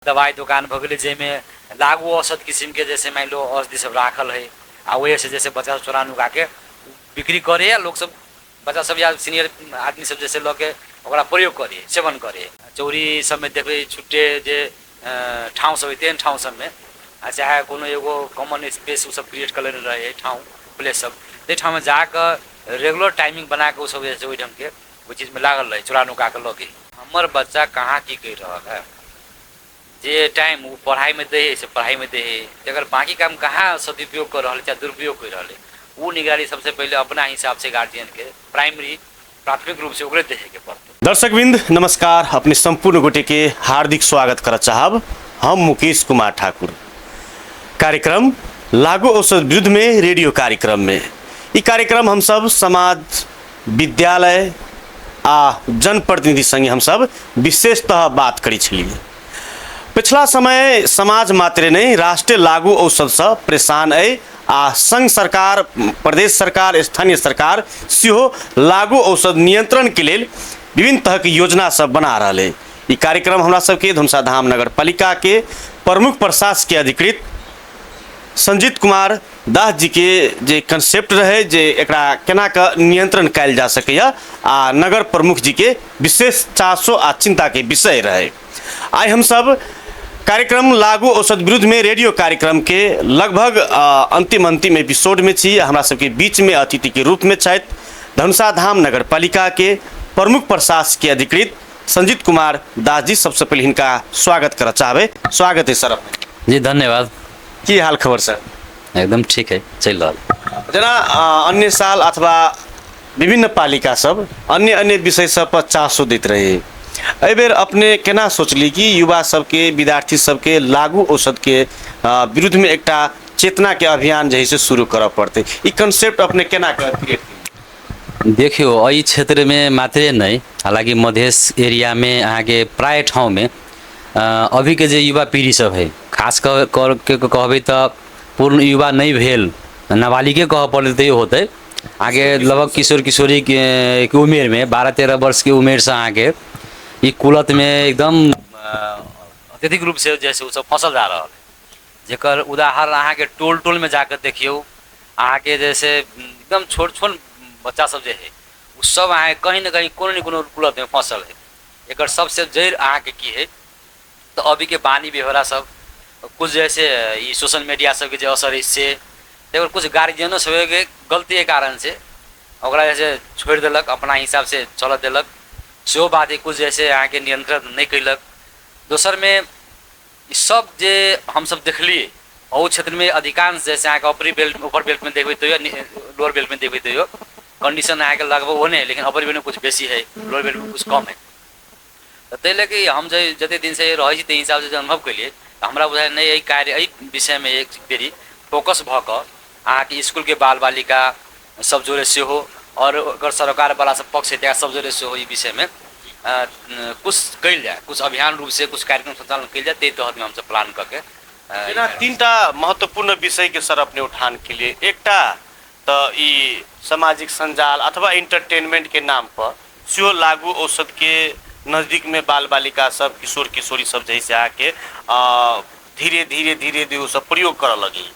दवाई दुकान भ गेलै जेमे लागू औषध किस्म के जैसे मान लो औषधि सब राखल है आ वही से जैसे बच्चा सब चोरा नुका के बिक्री करे या लोग सब बच्चा सब या सीनियर आदमी सब जैसे लऽ के ओकरा प्रयोग करे सेवन करे। चौरी सब में देखबै छुट्टे जे ठाउँ सब तेहन ठाउँ सब में चाहे कोनो एगो कॉमन स्पेस उ सब क्रिएट कर लेने रहे ठाउँ प्लेस सब ते ठाउँ में जाकर रेगुलर टाइमिंग बना के उ सब जैसे ओहि ढंग के वो चीज में लागल रहे चोरा नुका के लगे। हमर बच्चा कहाँ की कर रहा है जे टाइम वो पढ़ाई में दे से पढ़ाई में दे अगर बाकी काम कहाँ सदुपयोग कर रहा है चाहे दुरुपयोग कर रहा है वो निगरानी सबसे पहले अपना हिसाब से गार्जियन के प्राइमरी प्राथमिक रूप से ओकरे देखे के पड़ते। दर्शकवृंद नमस्कार, अपने संपूर्ण गोटे के हार्दिक स्वागत कर चाहब। हम मुकेश कुमार ठाकुर कार्यक्रम लागू औषध विरुद्ध में रेडियो कार्यक्रम में ये कार्यक्रम हम सब समाज विद्यालय आ जनप्रतिनिधि संगे हम सब विशेषतः बात करी छलिए। पिछला समय समाज मात्रे नहीं राष्ट्रीय लागू औषध से परेशान है आ संघ सरकार प्रदेश सरकार स्थानीय सरकार सेहो लागू औषध नियंत्रण के लिए विभिन्न तरह की योजना सब बना रहा है। ये कार्यक्रम हमरा सबके धनुषा धाम नगर पालिका के प्रमुख प्रशासकीय अधिकृत संजीत कुमार दास जी के जे कंसेप्ट रहे जे एकरा केना का नियंत्रण कैल जा सके आ नगर प्रमुख जी के विशेष चासो आ चिंता के विषय रहे। आज हम सब कार्यक्रम लागू औषध विरुद्ध में रेडियो कार्यक्रम के लगभग अंतिम एपिसोड में छी। हमरा सबके बीच में अतिथि के रूप में छथि धनुषा धाम नगर पालिका के प्रमुख प्रशासकीय अधिकृत संजीत कुमार दास जी। सबसे पहले इनका स्वागत करना चाहबे। स्वागत है सर। जी धन्यवाद। की हाल खबर सर? एकदम ठीक है, चल रहा। जना अन्य साल अथवा विभिन्न पालिका सब अन्य विषय सब पर चासो दैत रहे, एहि बेर अपने केना सोचली कि युवा सबके विद्यार्थी सबके लागू औषध के विरुद्ध में एकटा चेतना के अभियान जैसे शुरू करऽ पड़ते, ई कंसेप्ट अपने केना क्रिएट? देखियो एहि क्षेत्र में मात्रे नहीं, हालांकि मधेश एरिया में अहाँ के प्राय ठाव में अभी के जे युवा पीढ़ी सब है खास कर के कहबे तो पूर्ण युवा नहीं भेल नाबालिगे कह पड़े तो होते आगे लगभग किशोर किशोरी के उम्र में 12-13 वर्ष की उम्र से आगे ये कुलत में एकदम अत्यधिक रूप से जैसे सब फसल जा रहा है। जेकर उदाहरण अहाँ के टोल टोल में जाकर देखियो, अहाँ के जैसे एकदम छोट छोट बच्चा सब जे है वो सब अहाँ कहीं न कहीं कोनो कुलत में फसल है। एक सबसे जड़ अहाँ के की है तो अभी के बानी बेहोरा सब कुछ जैसे ये सोशल मीडिया सब के जो असर इससे कुछ गार्जियनों सब के गलती के कारण से ओकरा जैसे छोड़ दिलक अपना हिसाब से चल दिलक सो बात है। कुछ जैसे यहाँ के नियंत्रण नहीं कैलक। दोसर में सब जे हम सब देखलिए और क्षेत्र में अधिकांश जैसे यहाँ के ऊपर बेल्ट में देखते हो लोअर बेल्ट में देखते हो कंडीशन यहाँ के लगभग वो नहीं, लेकिन अपर बेल्ट में कुछ बेसी है, लोअर बेल्ट में कुछ कम है। तो तै लेके हम जते दिन से रहे ते हिसाब से अनुभव कैलिए हमरा बुझाय नहीं यही कार्य यही विषय में एक बेरी फोकस भ क अहाँ के स्कूल के बाल बालिका सब जोड़े से हो और अगर सरकार वाला सब पक्ष है सब जोड़े से हो ये विषय में कुछ कैल जाए, कुछ अभियान रूप से कुछ कार्यक्रम संचालन कैल जाए। ते तहत में हम सब प्लान करके तीनटा महत्वपूर्ण विषय के सर अपने उठान के लिए एकटा तो ई सामाजिक संजाल अथवा इंटरटेनमेंट के नाम पर सेहो लागू औषध के नजदीक में बाल बालिका सब किशोर किशोरी सब जैसे आके धीरे धीरे वो सब प्रयोग कर लगी।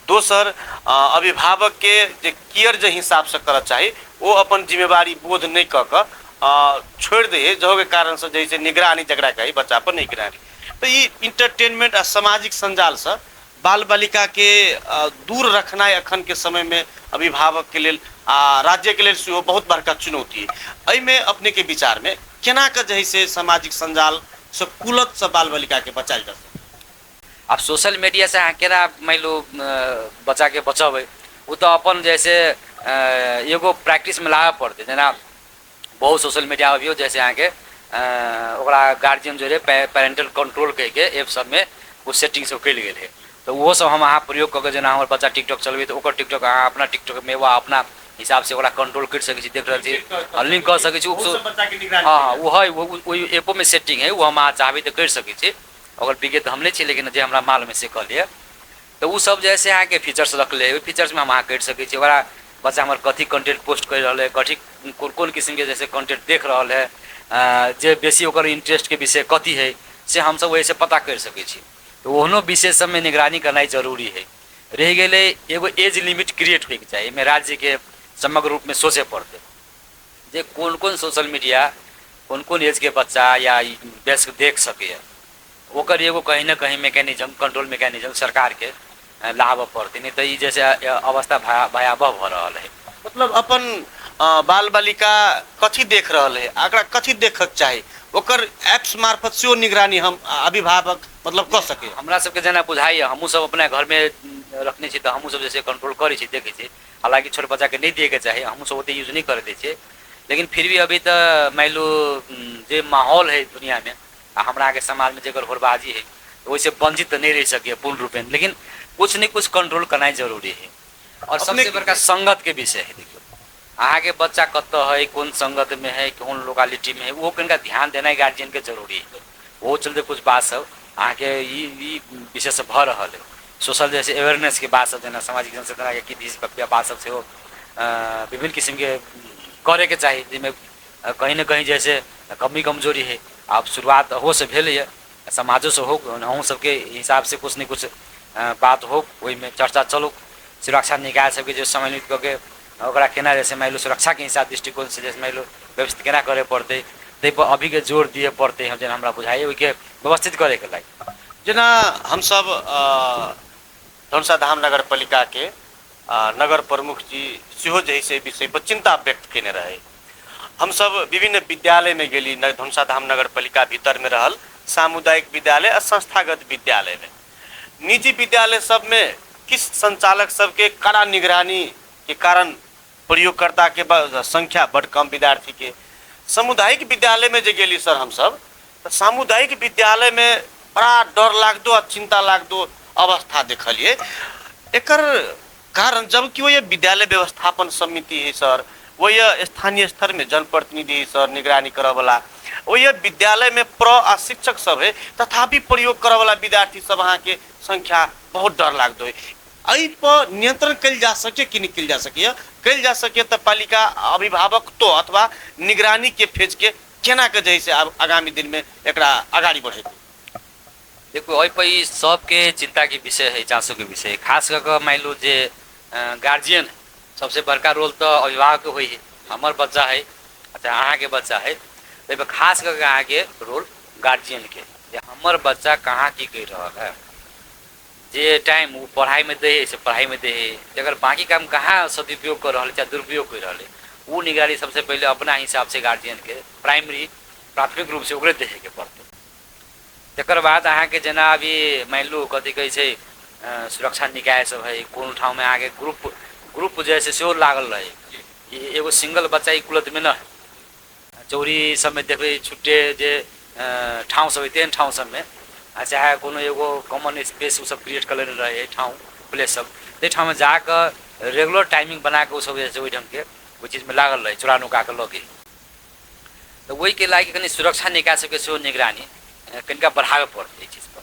दोसर अभिभावक के जे केयर जे हिसाब से कर चाहिए वो अपन जिम्मेवारी बोध नहीं कर छोड़ दे जो के कारण से जैसे निगरानी जगड़ा कही बच्चा पर निगरानी। तो ये इंटरटेनमेंट आ सामाजिक संजाल से बाल बालिका के दूर रखना अखन के समय में अभिभावक के लिए राज्य के लिए बहुत बड़का चुनौती है। एहि में अपने के विचार में केना का जैसे सामाजिक संजाल से कुलत से बाल बालिका के बचाल जा सके? अब सोशल मीडिया से अहाँ केना मान लो बच्चा के बचबे वो तो अपन जैसे एगो प्रैक्टिस में लाबे पड़ते। जना बहुत सोशल मीडिया अभी जैसे अहाँ के ओकरा गार्जियन जो है पेरेंटल कंट्रोल कह के ऐप सब में वो सेटिंग सब कल गए है। तो वो सब हम अहाँ प्रयोग करके जना हमारे बच्चा टिकटॉक चलबे तो ओकर टिकटॉक अहाँ अपना टिकटॉक में वह अपना हिसाब से ओकरा कंट्रोल कर सके छी, देख रहे लिंक कर सके। हाँ वो है वही एपो में सेटिंग है वो हम अहाँ चाहबे तो कर सके छी। अगर बिके तो हम नहीं, लेकिन जे हमारा माल में से कह लिए तो वो सब जैसे अहाँ के फीचर्स रखले फीचर्स में हम अहाँ कर सके छी। ओकरा बच्चा हमारे कथी कंटेंट पोस्ट कर रहा है, कथी कौन किस्म के जैसे कंटेंट देख रहा है, जे बेसी ओकर इंटरेस्ट के विषय कथी है से हम सब वैसे पता कर सकै छी। तो ओहनो विषय सब में निगरानी करना जरूरी है। रह गए एगो एज लिमिट क्रिएट होइके चाही, एहिमे राज्य के समग्र रूप में सोचे पड़ते जे कौन कौन सोशल मीडिया कौन कौन एज के बच्चा या वयस्क देख सके, ओकर एगो कहीं ना कहीं मैकेनिज्म, कंट्रोल मैकेनिज्म सरकार के लाभ पड़ते, नहीं तो ये जैसे अवस्था भयावह भ रहा है। मतलब अपन बाल बालिका कथी देख रहल है, आकरा कथी देखक चाही, ओकर एप्स मार्फत से निगरानी हम अभिभावक मतलब कर सके। हमरा सबके जेना बुझाइए, हमहूँ सब अपना घर में रखने छी तो हमहूँ सब जैसे कंट्रोल करे छी, देखे छी। हालांकि छोट बच्चा के नहीं दिए के चाही, हमहूँ सब ओते यूज नहीं कर दे, लेकिन फिर भी अभी तो मान लो जे माहौल है दुनिया में, हमरा आगे समाज में जगह होरबाजी है, तो वैसे वंचित तो नहीं रह सके पूर्ण रूप में, लेकिन कुछ नहीं कुछ कंट्रोल करना जरूरी है। और सबसे बड़का संगत के विषय है। देखियो अहाँ के बच्चा कत है, कौन संगत में है, कौन लोकालिटी में है, वो कनिका ध्यान देना गार्जियन के जरूरी है। वो चलते कुछ बात सब अहाँ के विषय से भ रहा है। सोशल जैसे अवेयरनेस के बात सब, जेना सामाजिक संस्था के बात सब से विभिन्न किस्म के करे के चाहिए, जिसमें कहीं ना कहीं जैसे कमी कमजोरी है, अब शुरुआत हो से भेल है, समाजों से हो, हम सबके हिसाब से कुछ न कुछ बात हो, वही में चर्चा चलो। सुरक्षा निकाय सबके जो सम्मिलित करके ओकरा केना जैसे मान लो सुरक्षा के हिसाब दृष्टिकोण से जैसे मान लो व्यवस्थित केना करे पड़ते, ताहि पर अभी के जोर दिए पड़ते हम जेना हमरा बुझाइए, ओहि के व्यवस्थित करे के लायक। जेना हम सब धनुषा धाम नगर पालिका के नगर प्रमुख जी सेहो जैसे विषय पर चिंता व्यक्त केने रहे। हम सब विभिन्न विद्यालय में गेली, धनुषा धाम नगर पालिका भीतर में रहल सामुदायिक विद्यालय और संस्थागत विद्यालय में, निजी विद्यालय सब में किस संचालक सबके कड़ा निगरानी के कारण प्रयोगकर्ता के संख्या बड़ कम विद्यार्थी के। सामुदायिक विद्यालय में जे गेली सर हम सब, तो सामुदायिक विद्यालय में बड़ा डर लागदो और चिंता लागदो अवस्था देखलिए। एकर कारण जबकि वो ये विद्यालय व्यवस्थापन समिति है सर, वो ये स्थानीय स्तर में जनप्रतिनिधि सर निगरानी करे वाला, वो ये विद्यालय में शिक्षक सब है, तथापि प्रयोग करे वाला विद्यार्थी सब अहाँ के संख्या बहुत डर लागदो है। एहि पर नियंत्रण कल जा सके कि नहीं कल जा सके, कल जा सके तो पालिका अभिभावक तो अथवा निगरानी के फेज के केना के जैसे आगामी दिन में एकरा आगाड़ी बढ़े। देखो अहि पर सबके चिंता के विषय है, चांसो के विषय है। खास करके मान लो जे गार्जियन सबसे बड़का रोल तो अभिभावक के है। हमार बच्चा है, अच्छा अहाँ के बच्चा है, तो खास करके अहाँ के रोल गार्जियन के, हमार बच्चा कहाँ की कर रहा है, जे टाइम वो पढ़ाई में दे से पढ़ाई में दे, अगर बाकी काम कहाँ सदुपयोग कर रहा है चाहे दुरुपयोग कर रहा है, वो निगरानी सबसे पहले अपना हिसाब से गार्जियन के प्राथमिक रूप से ओकरे देखे के पड़ते। तकर बाद अहाँ के जना अभी मान लो कथी कहै छै सुरक्षा निकाय सब है, कोनो ठाउँ में आगे ग्रुप जैसे सेहो लागल रहे, एगो सिंगल बच्चा कुलत में न है। चौरी सब में देखबे छुट्टे जे ठाउँ सब है, तेहन ठाउँ सब में चाहे कोनो एगो कॉमन स्पेस सब क्रिएट कर लेने रहे ठाउँ प्लेस सब, ते ठाउँ में जाकर रेगुलर टाइमिंग बना के सब जैसे वही ढंग के वो चीज में लागल रहे, चोरा नुका के लगे। तो वही के लागे कनी सुरक्षा निकाय सबके सेहो निगरानी कनिका बढ़ावे पड़ते चीज पर।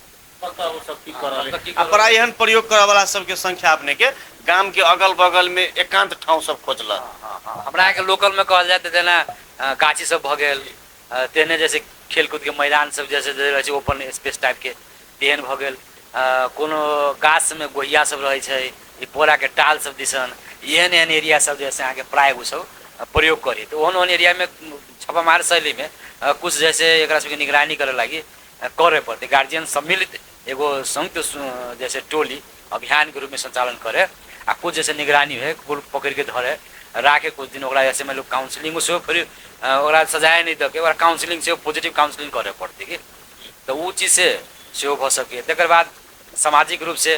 अपरा एहन प्रयोग करे वाला सबके संख्या अपने के गांव के अगल बगल में एकांत ठाउँ सब खोजल। हमरा के लोकल में कहल जाए तो जेना गाछी सब भ गेल, तेहने जैसे खेलकूद के मैदान सब जैसे रहे छै ओपन स्पेस टाइप के तेहन भ गेल, कोनो गाछ में गोहिया सब रहे छै, ई पोरा के टाल सब दिसन एहन एहन एरिया सब जैसे अहाँ के प्राय वो सब प्रयोग करी। तो ओहन एरिया में छापामार शैली में कुछ जैसे एकरा सबके निगरानी करे लागी करे पड़ते, गार्जियन सम्मिलित एगो संयुक्त जैसे टोली अभियान के रूप में संचालन करे, आ कुछ जैसे निगरानी है कुल पकड़ के धरे राखे, कुछ दिन ओकरा जैसे मान लो काउंसलिंग से फिर ओकरा सजाए नहीं दे के ओकरा काउंसलिंग से पॉजिटिव काउंसलिंग करे पड़ती कि, तो वो चीज से सेहो भ सके। तकर बाद सामाजिक रूप से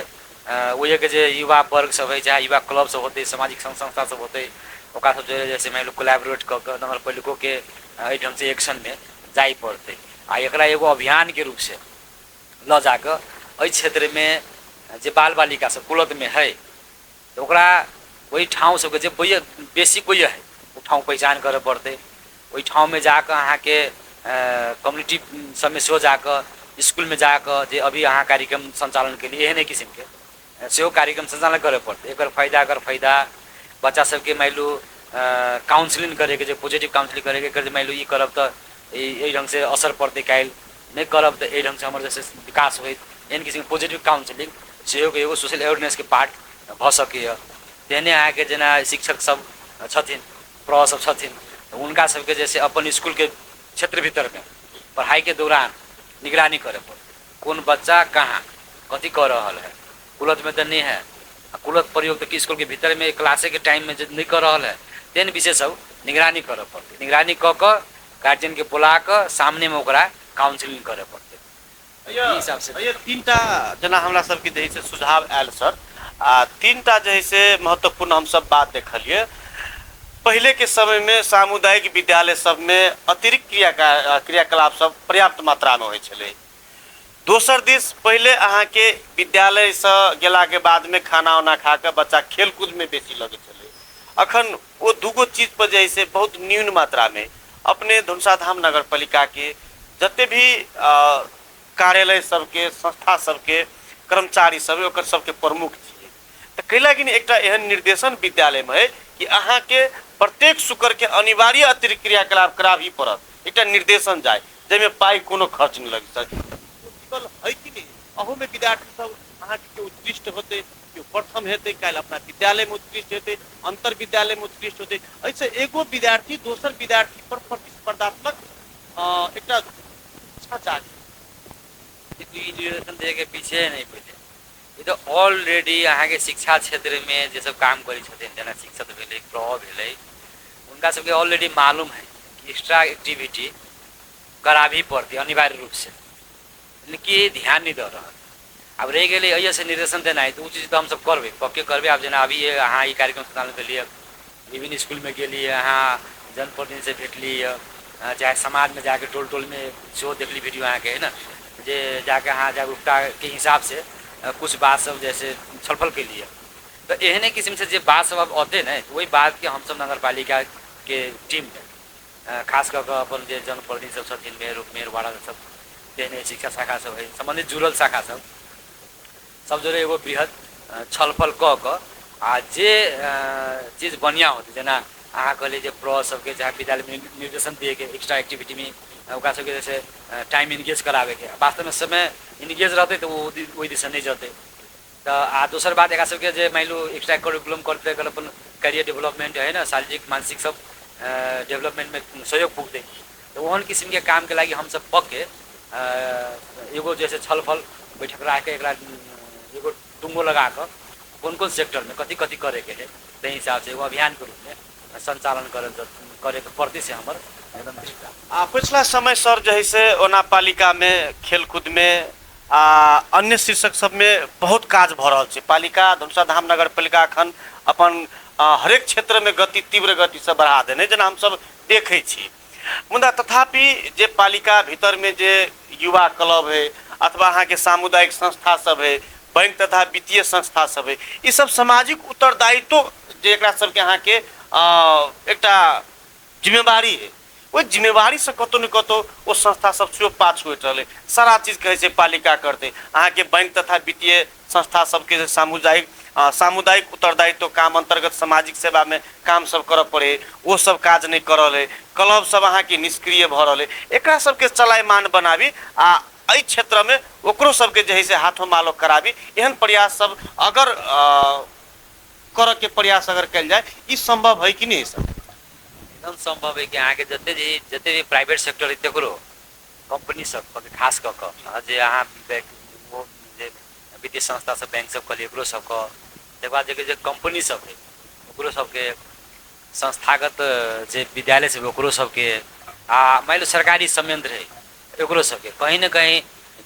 वही के जे युवा वर्ग सब है, चाहे युवा क्लब सब होते, सामाजिक संस्था सब होते, ओकरा सब जैसे मान लो कोलैबोरेट क के नगर पालिको के एहि ढंग से एक्शन में जाई पड़ते, आ एकरा एगो अभियान के रूप से ल जाकर एहि क्षेत्र में जे बाल बालिका सब कुलत में है, तो ओकरा वही ठाउँ सबके जे बेसी कोई है वो ठाउँ पहचान करे पड़ते, वही ठाउँ में जाकर अहाँ के कम्युनिटी सब में सेहो जाकर स्कूल में जाकर जे अभी अहाँ कार्यक्रम संचालन के लिए एहन किस्म के सेहो कार्यक्रम संचालन करे पड़ते। एकर फायदा बच्चा सबके मान लो काउंसलिंग करे के, जो पॉजिटिव काउंसलिंग करे के मान लो ये करब तो यही ढंग से असर पड़ते, काल नहीं करब तो एहि ढंग से हमर जैसे विकास होइत एहन किसिम पॉजिटिव काउंसलिंग सेहो एगो सोशल अवेयरनेस के पार्ट भ सकैए। तेहने अहाँके जेना शिक्षक सब छथिन, प्रह सब छथिन, तो उनका सबके जैसे अपन स्कूल के क्षेत्र भीतर में पढ़ाई के दौरान निगरानी करे पड़े, कौन बच्चा कहाँ कथी कर रहा है, कुलत में तो नहीं है, कुलत प्रयोग तो स्कूल के भीतर में क्लासे के टाइम में जो नहीं कर रहा है, तेन विषय सब निगरानी करे पड़ते। निगरानी क गार्जियन के बुला कर सामने में ओकरा काउंसलिंग करे पड़ते। हिसाब से ये तीनटा जना हमरा सबके जे है से सुझाव आयल सर, आ तीनटा जे है से महत्वपूर्ण हम सब बात देखलिए। पहले के समय में सामुदायिक विद्यालय सब में अतिरिक्त क्रियाकलाप सब पर्याप्त मात्रा में होइ छलै। दोसर दिस पहले अहाँ के विद्यालय से गेला के बाद में खाना उना खा के बच्चा खेल कूद में बेसी लगे छलै। अखन वो दूगो चीज पर जे है से बहुत न्यून मात्रा में अपने धनुषाधाम नगर पालिका के जते भी कार्यालय सबके संस्था सबके कर्मचारी सब ओकर सबके प्रमुख छिए, तो कैला कि एक एहन निर्देशन विद्यालय में है कि अहाँ के प्रत्येक शुक्र के अनिवार्य अतिरिक्त क्रियाकलाप कराबी पड़त। एक निर्देशन जाए जैमे पाई कोनो खर्च नहीं लगे सर, है कि नहीं? अहू में विद्यार्थी सब अहाँ के उत्कृष्ट होते, प्रथम हेतै, काल अपना विद्यालय में उत्कृष्ट हेतै, अंतर विद्यालय में उत्कृष्ट होते। ऐसे एगो विद्यार्थी दोसर विद्यार्थी पर प्रतिस्पर्धात्मक एक इच्छा जागे। निर्देशन दे के पीछे नहीं पहले ये तो ऑलरेडी अहाँ के शिक्षा क्षेत्र में जे सब काम करी छथिन, जेना शिक्षक भेलै, प्रह भेलै, उनका सबके ऑलरेडी मालूम है कि एक्स्ट्रा एक्टिविटी कराबी पड़ती अनिवार्य रूप से, लेकिन ध्यान नहीं दे रहा। अब रह गए अइया से निर्देशन देना है तो वो चीज़ तो हम सब करबे, पक्के करबे। अब जना अभी अहाँ ई कार्यक्रम संचालन के लिए विभिन्न स्कूल में गेलिए, अहाँ जनप्रतिनिधि से भेटली, चाहे समाज में जाके टोल टोल में जो देखली वीडियो अहाँ के है ना, जे जाके अहाँ जागरूकता के हिसाब से कुछ बात सब जैसे छलफल के लिए, तो एहने किस्म से जो बात सब अब आते ना, तो वही बात के हम सब नगर पालिका के टीम में खास कर अपन जे जनप्रतिनिधि सब छथिन, मेयर वार्ड सब, तेहने शिक्षा शाखा सब है, संबंधित जुड़ल शाखा सब जोड़े एगो बृहद छलफल क आ जे चीज़ बढ़िया होती, जना अहाँ कहले जे प्रह सबके चाहे विद्यालय में निर्देशन दिए के एक्स्ट्रा एक्टिविटी में ओकरा सबके जैसे टाइम इंगेज करावे के, वास्तव में समय इंगेज रहते तो वो वही दिशा नहीं जाते। तो आ दोसर बात एक सबके जे मान लो एक्स्ट्रा करिकुलम करते अपन करियर डेवलपमेंट है ना, शारीरिक मानसिक सब डेवलपमेंट में सहयोग पुगते, तो ओहन किस्म के काम के लगी हम सब पक्के एगो जैसे छलफल बैठक रख के एगो टुंगो लगा कर कौन कौन सेक्टर में कथी कथी करे के है, ते हिसाब से एगो अभियान के रूप में संचालन करे के प्रति से हमर एकदम दृढ़ता। पिछला समय सर जो है से ओना पालिका में खेलकूद में अन्य शीर्षक सब में बहुत काज भ रहा है। पालिका धनुषाधाम नगर पालिका अखन अपन हरेक क्षेत्र में गति तीव्र गति से बढ़ा देने जना हम सब देखे छी। मुदा तथापि जे पालिका भीतर में जे युवा क्लब है अथवा अहाँ के सामुदायिक संस्था सब है, बैंक तथा वित्तीय संस्था सब है, ये सब सामाजिक उत्तरदायित्व जे एकरा सबके अहाँ के एकटा जिम्मेवारी है, वो जिम्मेवारी से कतौ न कतौ वो संस्था सब सेहो पाछू हट रहे। सारा चीज कहे से पालिका करते, अहाँ के बैंक तथा वित्तीय संस्था सबके सामुदायिक उत्तरदायित्व काम अंतर्गत सामाजिक सेवा में काम सब कर पड़े, वो सब काज नहीं कर रहे। क्लब सब अहाँ के निष्क्रिय भ रहे, एकरा सबके चलायमान बनाबी आ एहि क्षेत्र में ओकरो सबके जे है से हाथों मालो कराबी, एहन प्रयास सब अगर कर के प्रयास अगर कल जाए, ई संभव है कि नहीं सर? एकदम संभव है कि अहाँ के जते भी प्राइवेट सेक्टर है कंपनी सब खास क जे अहाँ वित्तीय संस्था सब बैंक सब कहलिए ओकरो सबके, तकर बाद जे कंपनी सब है ओकरो सबके, संस्थागत जे विद्यालय सब ओकरो सबके, आ मान लो सरकारी संयंत्र है ओकरो सबके, कहीं ना कहीं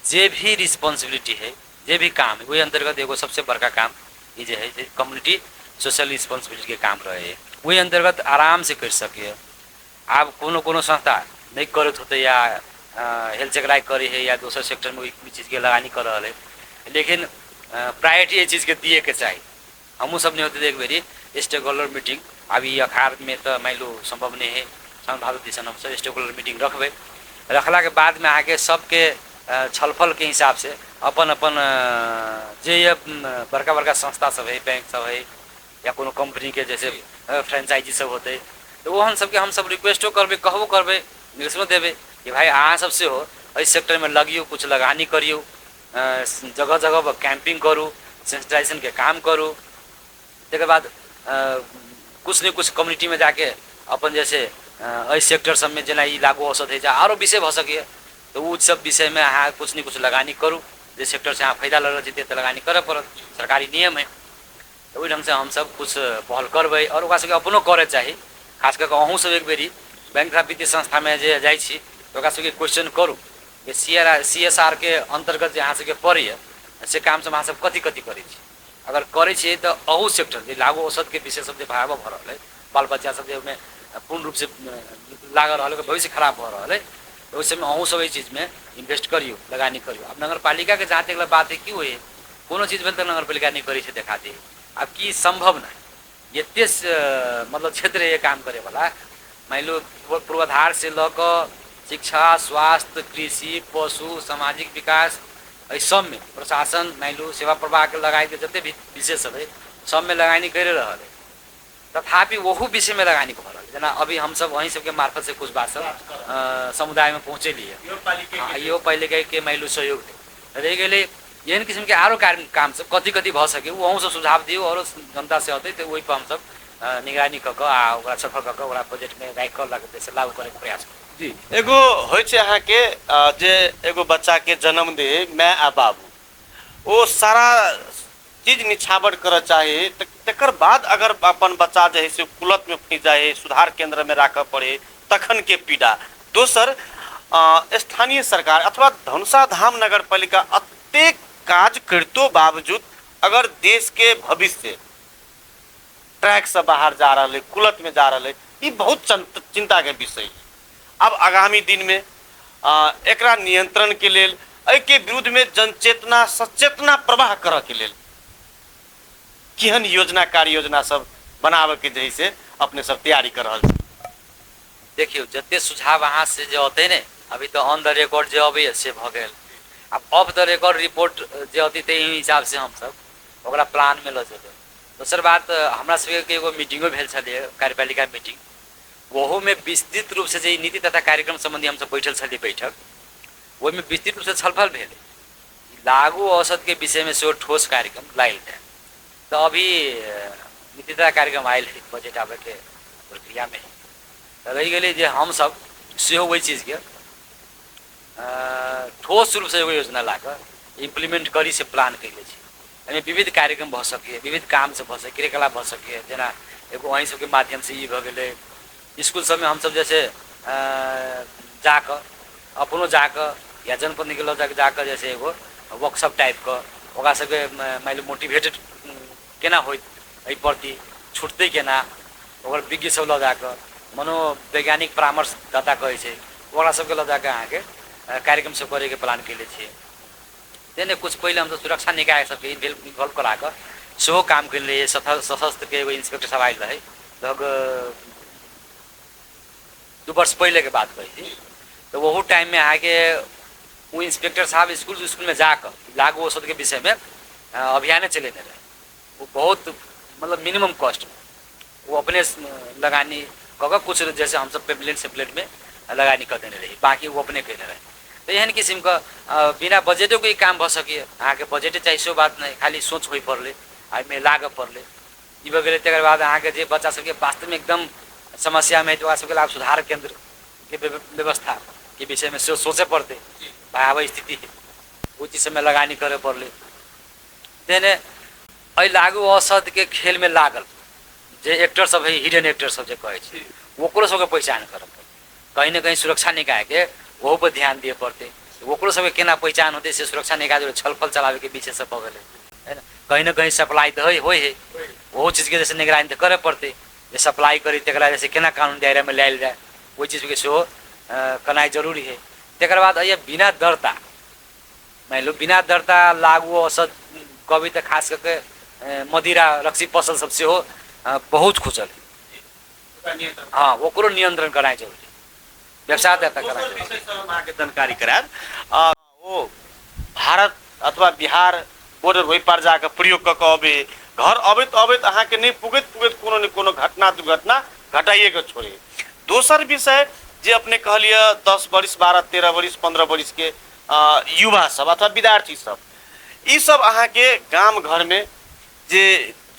जे भी रिस्पॉन्सिबिलिटी है, जे भी काम है, वही अंतर्गत एगो सबसे बड़का काम ये जो है कम्युनिटी सोशल रिस्पॉन्सिबिलिटी के काम रहे है, वही अंतर्गत आराम से कर सके। अब कोनो संस्था नहीं करत होते या हेल्थ चेक करे है या दोसर सेक्टर में चीज़ के लगानी कर रहा है, लेकिन प्रायोरिटी ये चीज़ के दिए के चाहिए। हमू सब नहीं होते एक बेरी स्टेक होल्डर मीटिंग अभी अखाड़ में तो मान लो संभव नहीं है, साउन भादो दिशा हम सब स्टेक होल्डर मीटिंग रखबे, रखला के बाद में आके सबके छलफल के हिसाब से अपन अपन जे बड़का बड़का संस्था सब है, बैंक सब है या कोनो कंपनी के जैसे फ्रेंचाइजी सब होते, तो वहन सबके हम सब रिक्वेस्टो करबे, कहबो करबे, निर्देशो देवे कि भाई अहाँ सबसे हो एहि सेक्टर में लगियो, कुछ लगानी करियो, जगह जगह पर कैंपिंग करू, सेंसिटाइजेशन के काम करू। तकर बाद कुछ न कुछ कम्युनिटी में जाके अपन जैसे एहि सेक्टर सब में जेना ई लागू औषध है जा आरो विषय भ सके, तो उ सब विषय में अहाँ कुछ न कुछ लगानी करू। जे सेक्टर से अहाँ फायदा लग रहा है तो लगानी करे पड़त, सरकारी नियम है। तो ओहि ढंग से हम सब कुछ पहल करबै और ओकरा सबके अपनो करे चाही। खास करके अहूँ सब एक बेरी बैंक तथा वित्तीय संस्था में जे जाइ छी तो ओकरा सबके क्वेश्चन करू कि CSR के अंतर्गत जे अहाँ सबके पड़ैए से काम सब अहाँ सब कथी कथी करै छी। अगर करै छियै तो अहू सेक्टर जे लागू औषध के विषय सब जे भयावह भ रहल है, बाल बच्चा सब जे ओहिमे पूर्ण रूप से लागल रहल, भविष्य खराब भ रहल है, तो ओहि सबमे अहूँ सब एहि चीज में इन्वेस्ट करियो, लगानी करियो। अब नगर पालिका के जहाँ तक बात है की हुए कोनो चीज में तो नगर पालिका नहीं करी छै देखा दे। अब की संभव नहीं एते मतलब क्षेत्र ये काम करे वाला, मान लो पूर्वाधार से लऽ कऽ शिक्षा, स्वास्थ्य, कृषि, पशु, सामाजिक विकास, एहि सब में प्रशासन, मान लो सेवा प्रवाह के लगाई के जते भी विषय सब है सब में लगानी कर रहा है। तथापि वहू विषय में लगानी कर रहा है। जना अभी हम सब वहीं सबके मार्फत से कुछ बात सब समुदाय में पहुँचे लिए, यो पहले के मान लो सहयोग रह गए। एहन किस्म के आरो काम सब कथी कथी भ सके वहूँ से सुझाव दियो और जनता से अतै तो वही पर हम सब निगरानी कऽ कऽ आ ओकरा सफल कऽ कऽ ओकरा बजट में राखि कऽ लागू करे के प्रयास करू। जी एगो होइ छै अहाँके जे एगो बच्चा के जन्म दे माय आ बाबू ओ सारा चीज निछावर करऽ चाहे तकर बाद अगर अपन बच्चा जे है से कुलत में फंस जाए, सुधार केंद्र में राखऽ पड़े तखन के पीड़ा। दोसर स्थानीय सरकार अथवा धनुषा धाम नगर पालिका एतेक काज करतो बावजूद अगर देश के भविष्य ट्रैक से बाहर जा रहा है, कुलत में जा रहा है, ये बहुत चिंता के विषय है। अब आगामी दिन में एकरा नियंत्रण के लेल एहि के विरुद्ध में जनचेतना सचेतना प्रवाह करऽ के लेल केहन योजना कार्य योजना सब बनावे के जैसे अपने सब तैयारी कर रहा है। देखियो जते सुझाव अहाँ से जे होते ने अभी तो ऑन द रिकॉर्ड जे अबै से भ गेल। अब ऑफ द रिकॉर्ड रिपोर्ट जे होती ते हिसाब से हम सब ओकरा प्लान में ल जेबै। दोसर बात हमरा सबके एगो मीटिंगो भेल छलै कार्यपालिका मीटिंग, वहू में विस्तृत रूप से जे नीति तथा कार्यक्रम संबंधी हम सब बैठल छलिए बैठक, ओहि में विस्तृत रूप से छलफल भेल। लागू औषध के विषय में सेहो ठोस कार्यक्रम लायल है। तो अभी नीति तथा कार्यक्रम आयल है बजट आवे के प्रक्रिया में, तो रही गई जे हम सब सेहो वही चीज के ठोस रूप से एगो योजना ला कर इम्प्लीमेंट करी से प्लान कैले छी। एहिमे विविध कार्यक्रम भ सके, विविध काम से भ सके, क्रियाकलाप भ सके। जेना एगो वहीं सबके माध्यम से ई भ गेलै स्कूल सब में हम सब जैसे जाकर अपनो जाकर या जनप्रतिनिधि के लऽ जाकर जैसे एगो वर्कशॉप टाइप का ओकरा सबके मान लो मोटिवेटेड केना होइत एहि प्रति छुटतै केना, ओकर विज्ञ सब लऽ जाकर मनोवैज्ञानिक परामर्शदाता कहै छै ओकरा सबके लऽ जाकर अहाँके कार्यक्रम सब करे के प्लान कैले छियै। तेने कुछ पहले हम सब सुरक्षा निकाय सबके इन्वॉल्व करा कर सेहो काम कैले रहिए। सशस्त्र के एगो इंस्पेक्टर सब आयल रहे लगभग 2 वर्ष पहले के बात कही थी। तो वहू टाइम में आके वो इंस्पेक्टर साहब स्कूल में जाकर लागू औषध के विषय में अभियान चलेने रहे। वो बहुत मतलब मिनिमम कॉस्ट में वो अपने लगानी कह कुछ जैसे हम सब पेम्पलेट में लगानी कर देने रही, बाकी वो अपने कहने रहे। तो एहन किस्म का बिना बजेटो के काम भ सके। अहाँ के बजेटे चाहिए सो बात नहीं, खाली सोच हो पड़ले आइमे लाग पड़ले ई भ गेलै। तकर बाद अहाँ के जे बच्चा सबके वास्तव में एकदम समस्या में तो सबके लाभ सुधार केंद्र के व्यवस्था के विषय में सोचे पड़ते भयावह स्थिति है, वो चीज में लगानी करे पड़ले। तेने एहि लागू औषध के खेल में लागल जे एक्टर सब है, हिडन एक्टर सब जे कहै छै ओकरो सबके पहचान करऽ पड़ते। कहीं न कहीं सुरक्षा निकाय के वहू पर ध्यान दिए पड़ते। ओकरो सबके केना पहचान होते से सुरक्षा निकाय जो छलफल चलावे के विषय सब भऽ गेलै है ना। कहीं न कहीं सप्लाई तो होय है, वो चीज के जैसे निगरानी तो करे पड़ते। जे सप्लाई करी तकरा जैसे केना कानून दायरा में लायल जाए वो चीज के सेहो करनाइ जरूरी है। तकर बाद ये बिना दरता मान लो बिना दरता लागू औषध कभी तो खास करके मदिरा रक्सी पसल सब सेहो बहुत खुजल है। हाँ ओकरो नियंत्रण कराए जरूरी, व्यवसाय दरता कराए जानकारी करायब। वो भारत अथवा बिहार बॉर्डर वही पार जाकर प्रयोग कऽ के अबे घर अबैत अबैत अहाँके नहीं पुगैत कोनो न कोनो घटना दुर्घटना घटाइए के छोड़े। दोसर विषय जे अपने कहलिए 10 वर्ष 12 13 वर्ष 15 वर्ष के युवा सब अथवा विद्यार्थी सब ई सब अहाँ के गांव घर में जे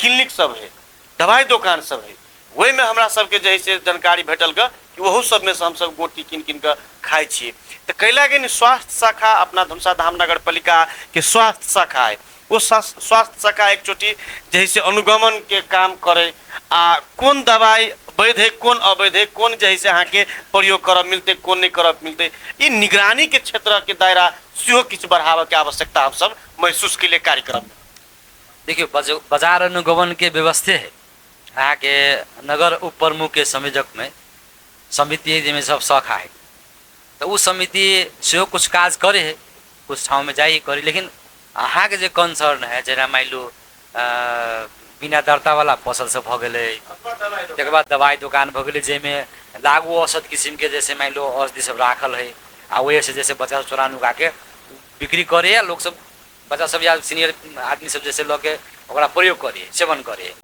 क्लिनिक सब है दवाई दुकान सब है वही में हमरा सबके जे है से जानकारी भेटल ग कि वहू सब में से हम सब गोटी किन किन के खाए छिए। तो कैला के स्वास्थ्य शाखा अपना धनुषा धाम नगर पालिका के स्वास्थ्य शाखा है वो स्वास्थ्य शाखा एक चोटी जैसे अनुगमन के काम करे आ कौन दवाई वैध है कौन अवैध है कौन जैसे अहाँ के प्रयोग करब मिलते कौन नहीं करब मिलते ये निगरानी के क्षेत्र के दायरा सेहो किछु बढ़ावे के आवश्यकता हम सब महसूस के लिए कार्यक्रम में। देखियो बाजार अनुगमन के व्यवस्था है अहाँ के नगर उप प्रमुख के संयोजक में समिति जिसमें सब शाखा है तो उस समिति से कुछ काज करे है कुछ ठाव में जाइए करे लेकिन अहाँ के जे कंसर्न है जेना मान लो बिना दर्ता वाला फसल सब भ गए तकर बाद दवाई दुकान भ गए जेमे लागू औषध किस्म के जैसे मान लो औषधि सब राखल है आ वही से जैसे बच्चा सब चोरा नुका के बिक्री करे लोग सब बच्चा सब या सीनियर आदमी सब जैसे लऽ के ओकरा प्रयोग करे सेवन करे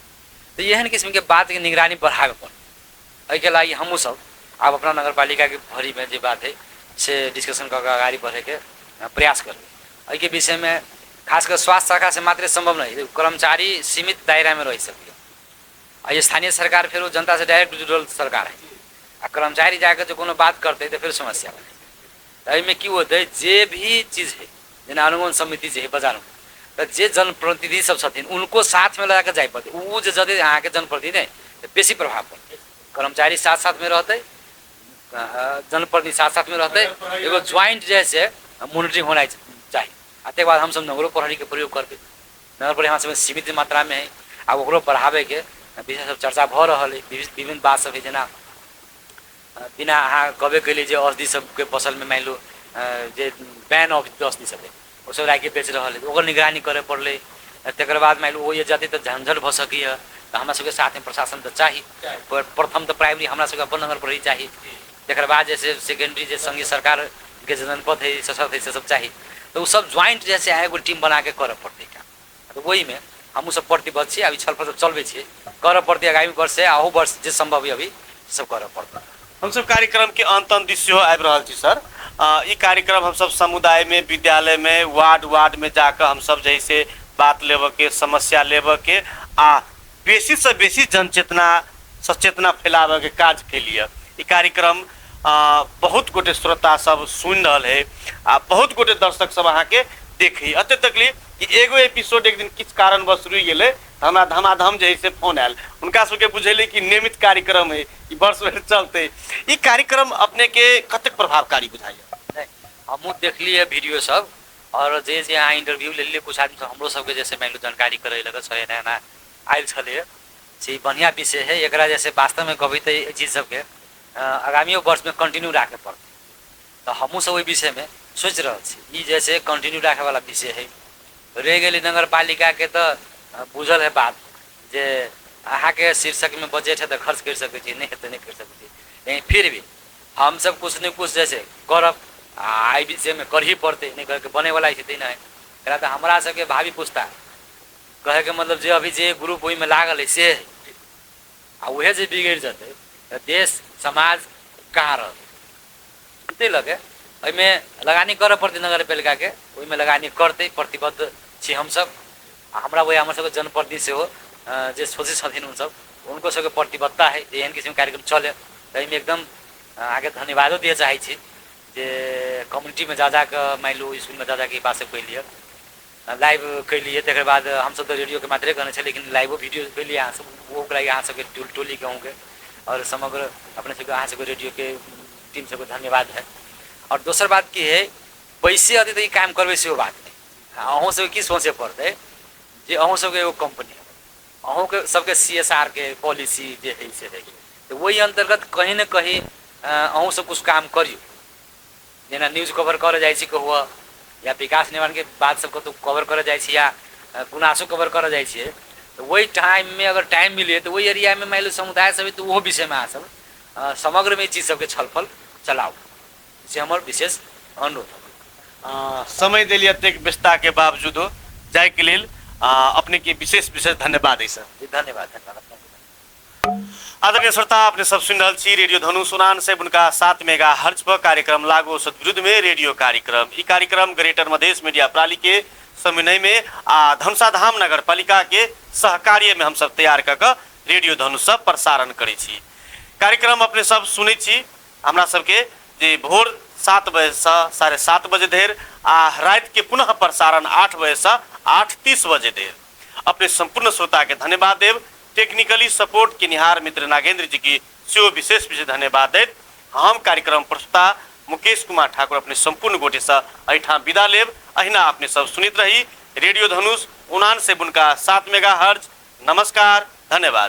तो एहन किस्म के बात के निगरानी बढ़ावे पड़े एहि के लागि हमहूँ सब अब अपना नगर पालिका के भरी में जो बात है से डिस्कशन करके आगे बढ़े के प्रयास करबे। एहि के विषय में खासकर स्वास्थ्य शाखा से मात्र संभव नहीं कर्मचारी सीमित दायरा में रह सके आ स्थानीय सरकार फिर वो जनता से डायरेक्ट जुड़ल सरकार है आ कर्मचारी जाकर जो कोनो बात करते तो फिर समस्या बने तो एहिमे की होते जे भी चीज़ है जेना अनुगमन समिति जे है बाजार में तो जे जनप्रतिनिधि सब छथिन उनको साथ में लगा के जाए पड़ते वो जो जदि अहाँ के जनप्रतिनिधि तो बेसी प्रभाव पड़ते कर्मचारी साथ साथ में रहते जनप्रतिनिधि साथ साथ में रहते एगो ज्वाइंट जैसे मॉनिटरिंग होना चाहिए आते बाद हम सब नगरों प्रहरी के प्रयोग करते नगर प्रहरी हमारे सीमित मात्रा में है अब ओकरो बढ़ावे के विषय सब चर्चा भ रहा है विभिन्न बात सब है जेना बिना अहाँ कहबे कैली जे औषधि सबके फसल में मान लो जे बैन औषधि सब है वो सब राखि बेच रहा है ओकर निगरानी करे पड़ले तकर बाद मान लो वो ये जाते तो झंझट भ सकी है तो हमरा सबके साथ में प्रशासन तो चाहिए प्रथम तो प्राइमरी हमरा सबके अपन नगर प्रहरी चाहिए तकर बाद जैसे सेकेंडरी जे संघीय सरकार के जनपद है सशक्त है से सब चाहिए तो वो सब ज्वाइंट जैसे एगो टीम बना के करे पड़ते का तो वही में हमहूँ सब प्रतिबद्ध छी अभी छलफल सब चलबे छी करे पड़ते आगामी वर्ष से आहू वर्ष जे संभव है अभी सब करे पड़ता। हम सब कार्यक्रम के अंत दिश आबि रहल छी सर ई कार्यक्रम हम सब समुदाय में विद्यालय में वार्ड में जाकर हम सब जैसे बात लेबे के समस्या लेबे के आ बेसी से बेसी जनचेतना सचेतना फैलावे के काज के लिए ई कार्यक्रम बहुत गोटे श्रोता सब सुन रहा है आ बहुत गोटे दर्शक सब अहाँ के देखी अते तक लिए कि एगो एपिसोड एक दिन किस कारणवश रुक गए हमरा धमाधम जैसे फोन आयल उनका सबके बुझेले कि नियमित कार्यक्रम है वर्ष भर चलते ई कार्यक्रम अपने के कतेक प्रभावकारी बुझाइए। हमहूँ देखलिए वीडियो सब और जे यहाँ इंटरव्यू ले लिए कुछ आदमी हमरो सबके जैसे मान लो जानकारी करे लगे छ नया आयल छे से बढ़िया विषय है एक जैसे वास्तव में कभी तो ये चीज सबके आगामी वर्ष में कंटिन्यू रखे पड़ते तो हमहूँ सब ओहि विषय में सोच रहा छी जैसे कंटिन्यू रखे वाला विषय है रह गई नगर पालिका के तो बुझल है बात जे अहाँ के शीर्षक में बजट है तो खर्च कर सकते नहीं है तो नहीं कर सकते लेकिन फिर भी हम सब कुछ न कुछ जैसे करब आई विषय में कर ही पड़ते नहीं करके बने वाला स्थिति नहीं करा तो हमारा सबके भावी पुछता कहे के मतलब जे अभी जे ग्रुप वही में लागल है से आ वह जे बिगड़ जाते तो देश समाज कहाँ रह लगे में लगानी करे पड़ती नगर पालिका के वही में लगानी करते प्रतिबद्ध छी हम सब हमरा वही हमारे सबके जनप्रतिनिधि से हो जे सोचे छथिन उन सब उनको सबके प्रतिबद्धता है एहन किस्म कार्यक्रम चले तो एकदम आगे धन्यवादो दिए चाहे छी जे कम्युनिटी में जा के मान लो स्कूल में जा के बात सब कैलिए लाइव कैलिए तकर बाद हम सब तो रेडियो के मात्रे करने छे लेकिन लाइवो वीडियो कैलिए अहाँ सब वो अहाँ सबके टोली के होंगे और समग्र अपने सबके अहाँ सबके रेडियो के टीम सबके धन्यवाद है। और दोसर बात की है पैसे अति तो ये काम करबे से बात नहीं अहूँ सबके की सोचे पड़ते जे अहूँ सबके एगो कंपनी है अहूँ के सबके CSR के पॉलिसी जे है से है तो वही अंतर्गत कहीं न कहीं अहूँ सब कुछ काम करियो जेना न्यूज कवर करे जाइ छी हुआ या विकास निर्माण के बात सबको तो कवर करे जाइ छी या गुनासो कवर करे जाइ छी तो वही टाइम में अगर टाइम मिले तो वही एरिया में मान लो समुदाय सब तो वो विषय में आ सब समग्र में चीज सबके छलफल चलाओ से हमार विशेष अनुरोध समय दिलिए एतेक व्यस्तता के बावजूद जाय के लेल अपने के विशेष धन्यवाद है सर। धन्यवाद। आदरणीय श्रोता, अपने सब सुन रहल छी रेडियो धनुष 99.7 मेगा हर्ज पर कार्यक्रम लागू औषध विरुद्ध में रेडियो कार्यक्रम। ई कार्यक्रम ग्रेटर मधेश मीडिया प्रणाली के समन्वय में आ धनुषा धाम नगर पालिका के सहकार्य में हम सब तैयार कर रेडियो धनुष सब प्रसारण करे छी। कार्यक्रम अपने सब सुने छी हमरा सबके जे भोर 7 बजे से 7:30 बजे धरि आ रात के पुनः प्रसारण 8 बजे से 8:30 बजे धरि। अपने संपूर्ण श्रोता के धन्यवाद देव। टेक्निकली सपोर्ट के निहार मित्र नागेंद्र जी की सेहो विशेष धन्यवाद देव। हम कार्यक्रम प्रस्तुता मुकेश कुमार ठाकुर अपने संपूर्ण गोटे से अहिठाम विदा लेब। अहिना अपने सब सुनित रही रेडियो धनुष 99.7 मेगा हर्ज। नमस्कार, धन्यवाद।